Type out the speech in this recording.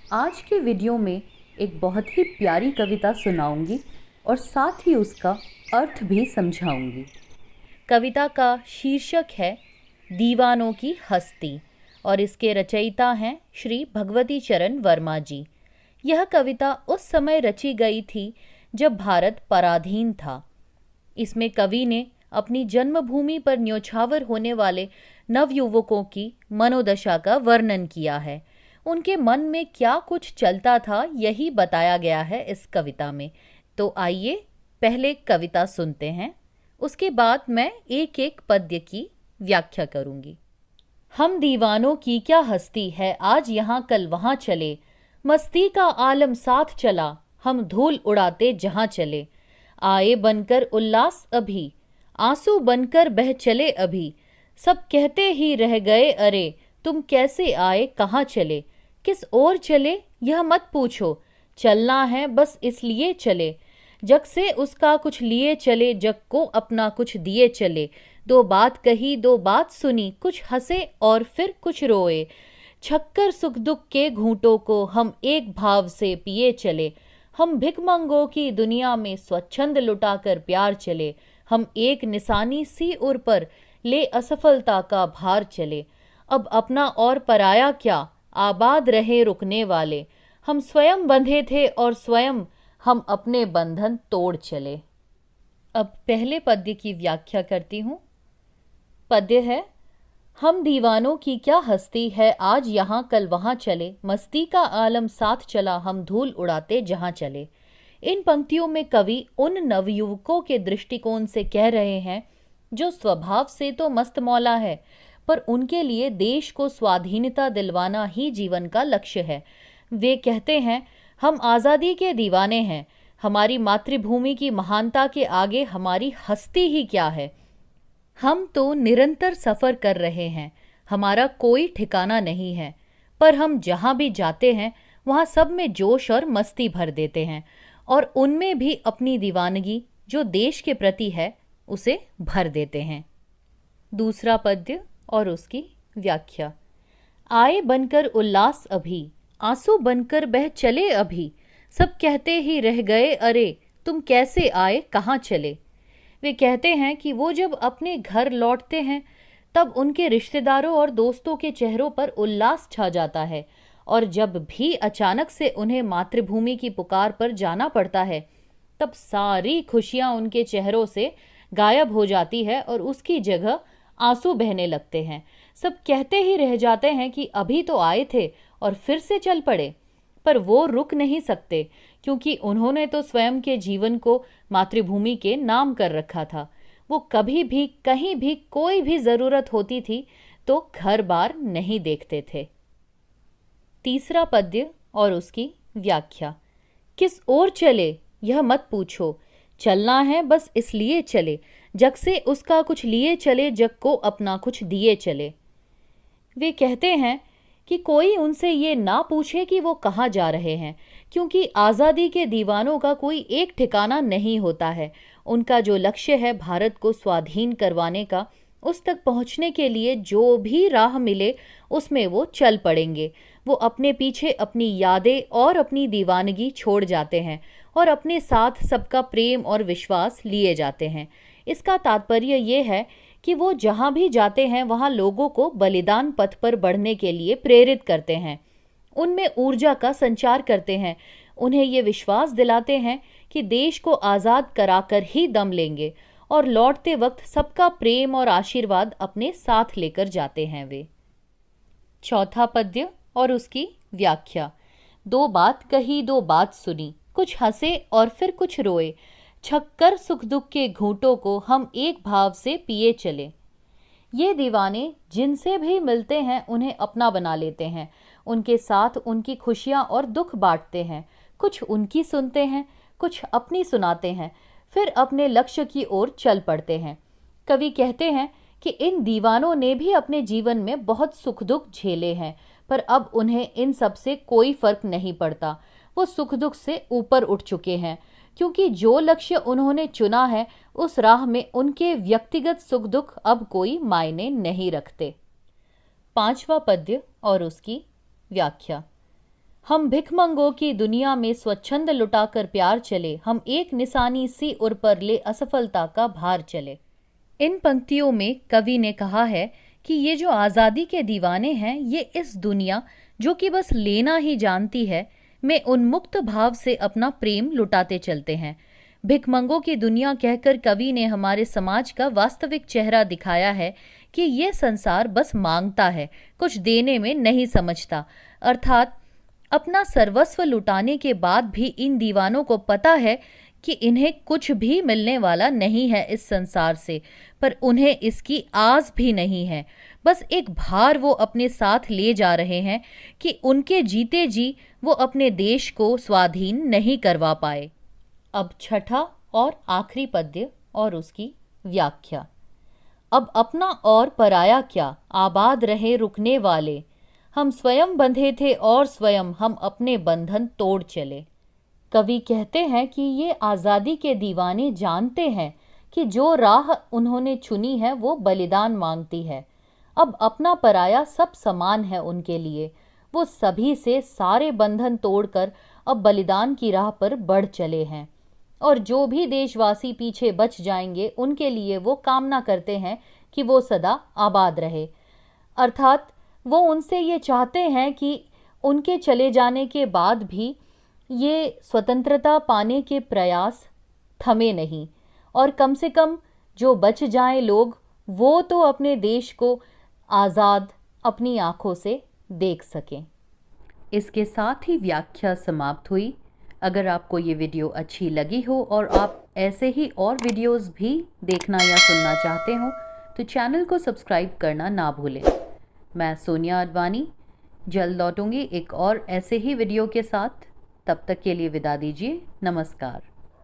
आज के वीडियो में एक बहुत ही प्यारी कविता सुनाऊंगी और साथ ही उसका अर्थ भी समझाऊंगी। कविता का शीर्षक है दीवानों की हस्ती और इसके रचयिता हैं श्री भगवती चरण वर्मा जी। यह कविता उस समय रची गई थी जब भारत पराधीन था। इसमें कवि ने अपनी जन्मभूमि पर न्योछावर होने वाले नवयुवकों की मनोदशा का वर्णन किया है। उनके मन में क्या कुछ चलता था यही बताया गया है इस कविता में। तो आइए पहले कविता सुनते हैं, उसके बाद मैं एक एक पद्य की व्याख्या करूंगी। हम दीवानों की क्या हस्ती है, आज यहाँ कल वहाँ चले, मस्ती का आलम साथ चला, हम धूल उड़ाते जहाँ चले। आए बनकर उल्लास अभी, आंसू बनकर बह चले अभी, सब कहते ही रह गए अरे, तुम कैसे आए कहाँ चले। किस ओर चले यह मत पूछो, चलना है बस इसलिए चले, जग से उसका कुछ लिए चले, जग को अपना कुछ दिए चले। दो बात कही दो बात सुनी, कुछ हंसे और फिर कुछ रोए, छक्कर सुख दुख के घूंटों को हम एक भाव से पिए चले। हम भिखमंगों की दुनिया में स्वच्छंद लुटाकर प्यार चले, हम एक निशानी सी उर पर ले असफलता का भार चले। अब अपना और पराया क्या, आबाद रहे रुकने वाले, हम स्वयं बंधे थे और स्वयं हम अपने बंधन तोड़ चले। अब पहले पद्य की व्याख्या करती हूँ। पद्य है, हम दीवानों की क्या हस्ती है, आज यहाँ कल वहाँ चले, मस्ती का आलम साथ चला, हम धूल उड़ाते जहाँ चले। इन पंक्तियों में कवि उन नवयुवकों के दृष्टिकोण से कह रहे हैं जो स्वभाव से तो मस्त मौला है, पर उनके लिए देश को स्वाधीनता दिलवाना ही जीवन का लक्ष्य है। वे कहते हैं, हम आज़ादी के दीवाने हैं, हमारी मातृभूमि की महानता के आगे हमारी हस्ती ही क्या है। हम तो निरंतर सफ़र कर रहे हैं, हमारा कोई ठिकाना नहीं है, पर हम जहाँ भी जाते हैं वहाँ सब में जोश और मस्ती भर देते हैं और उनमें भी अपनी दीवानगी जो देश के प्रति है उसे भर देते हैं। दूसरा पद्य और उसकी व्याख्या। आए बनकर उल्लास अभी, आंसू बनकर बह चले अभी, सब कहते ही रह गए अरे, तुम कैसे आए कहाँ चले। वे कहते हैं कि वो जब अपने घर लौटते हैं तब उनके रिश्तेदारों और दोस्तों के चेहरों पर उल्लास छा जाता है, और जब भी अचानक से उन्हें मातृभूमि की पुकार पर जाना पड़ता है तब सारी खुशियां उनके चेहरों से गायब हो जाती है और उसकी जगह आंसू बहने लगते हैं। सब कहते ही रह जाते हैं कि अभी तो आए थे और फिर से चल पड़े, पर वो रुक नहीं सकते क्योंकि उन्होंने तो स्वयं के जीवन को मातृभूमि के नाम कर रखा था। वो कभी भी कहीं भी कोई भी ज़रूरत होती थी तो घर बार नहीं देखते थे। तीसरा पद्य और उसकी व्याख्या। किस ओर चले यह मत पूछो, चलना है बस इसलिए चले, जग से उसका कुछ लिए चले, जग को अपना कुछ दिए चले। वे कहते हैं कि कोई उनसे ये ना पूछे कि वो कहाँ जा रहे हैं, क्योंकि आज़ादी के दीवानों का कोई एक ठिकाना नहीं होता है। उनका जो लक्ष्य है भारत को स्वाधीन करवाने का, उस तक पहुँचने के लिए जो भी राह मिले उसमें वो चल पड़ेंगे। वो अपने पीछे अपनी यादें और अपनी दीवानगी छोड़ जाते हैं और अपने साथ सबका प्रेम और विश्वास लिए जाते हैं। इसका तात्पर्य ये है कि वो जहाँ भी जाते हैं वहाँ लोगों को बलिदान पथ पर बढ़ने के लिए प्रेरित करते हैं, उनमें ऊर्जा का संचार करते हैं, उन्हें ये विश्वास दिलाते हैं कि देश को आज़ाद कराकर ही दम लेंगे और लौटते वक्त सबका प्रेम और आशीर्वाद अपने साथ लेकर जाते हैं वे। चौथा पद्य और उसकी व्याख्या। दो बात कही दो बात सुनी, कुछ हंसे और फिर कुछ रोए, छक्कर सुख दुख के घूंटों को हम एक भाव से पिए चले। ये दीवाने जिनसे भी मिलते हैं उन्हें अपना बना लेते हैं, उनके साथ उनकी खुशियाँ और दुख बांटते हैं, कुछ उनकी सुनते हैं, कुछ अपनी सुनाते हैं, फिर अपने लक्ष्य की ओर चल पड़ते हैं। कवि कहते हैं कि इन दीवानों ने भी अपने जीवन में बहुत सुख दुख झेले हैं, पर अब उन्हें इन सब से कोई फर्क नहीं पड़ता। वो सुख दुख से ऊपर उठ चुके हैं, क्योंकि जो लक्ष्य उन्होंने चुना है उस राह में उनके व्यक्तिगत सुख दुख अब कोई मायने नहीं रखते। पांचवा पद्य और उसकी व्याख्या। हम भिखमंगों की दुनिया में स्वच्छंद लुटाकर प्यार चले, हम एक निशानी सी उर पर ले असफलता का भार चले। इन पंक्तियों में कवि ने कहा है कि ये जो आज़ादी के दीवाने हैं, ये इस दुनिया जो कि बस लेना ही जानती है में उन्मुक्त भाव से अपना प्रेम लुटाते चलते हैं। भिखमंगों की दुनिया कहकर कवि ने हमारे समाज का वास्तविक चेहरा दिखाया है कि ये संसार बस मांगता है, कुछ देने में नहीं समझता। अर्थात अपना सर्वस्व लुटाने के बाद भी इन दीवानों को पता है कि इन्हें कुछ भी मिलने वाला नहीं है इस संसार से, पर उन्हें इसकी आस भी नहीं है। बस एक भार वो अपने साथ ले जा रहे हैं कि उनके जीते जी वो अपने देश को स्वाधीन नहीं करवा पाए। अब छठा और आखिरी पद्य और उसकी व्याख्या। अब अपना और पराया क्या, आबाद रहे रुकने वाले, हम स्वयं बंधे थे और स्वयं हम अपने बंधन तोड़ चले। कवि कहते हैं कि ये आज़ादी के दीवाने जानते हैं कि जो राह उन्होंने चुनी है वो बलिदान मांगती है। अब अपना पराया सब समान है उनके लिए। वो सभी से सारे बंधन तोड़कर अब बलिदान की राह पर बढ़ चले हैं। और जो भी देशवासी पीछे बच जाएंगे उनके लिए वो कामना करते हैं कि वो सदा आबाद रहे। अर्थात वो उनसे ये चाहते हैं कि उनके चले जाने के बाद भी ये स्वतंत्रता पाने के प्रयास थमे नहीं, और कम से कम जो बच जाएं लोग वो तो अपने देश को आज़ाद अपनी आँखों से देख सकें। इसके साथ ही व्याख्या समाप्त हुई। अगर आपको ये वीडियो अच्छी लगी हो और आप ऐसे ही और वीडियोस भी देखना या सुनना चाहते हो तो चैनल को सब्सक्राइब करना ना भूलें। मैं सोनिया अडवाणी जल्द लौटूंगी एक और ऐसे ही वीडियो के साथ। तब तक के लिए विदा दीजिए। नमस्कार।